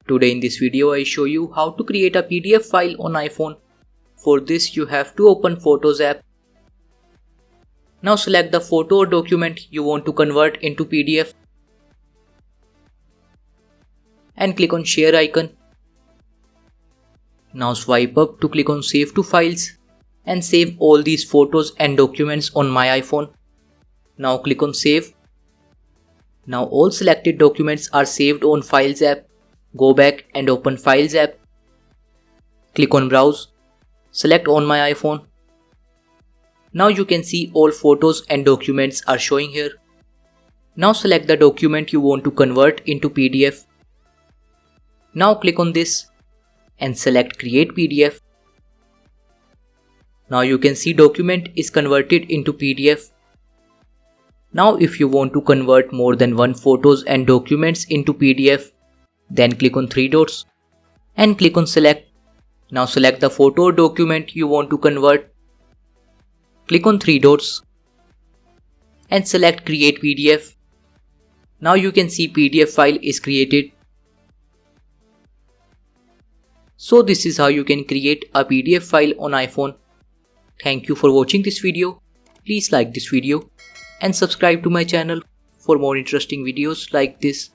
Today in this video I show you how to create a PDF file on iPhone. For this you have to open Photos app. Now select the photo or document you want to convert into PDF and click on share icon. Now swipe up to click on save to files and save all these photos and documents on my iPhone. Now click on save. Now all selected documents are saved on Files app. Go back and open Files app. Click on Browse. Select on my iPhone. Now you can see all photos and documents are showing here. Now select the document you want to convert into PDF. Now click on this and select Create PDF. Now you can see document is converted into PDF. Now if you want to convert more than one photos and documents into PDF, then click on three dots and click on select. Now select the photo or document you want to convert. Click on three dots and select Create PDF. Now you can see PDF file is created. So this is how you can create a PDF file on iPhone. Thank you for watching this video. Please like this video and subscribe to my channel for more interesting videos like this.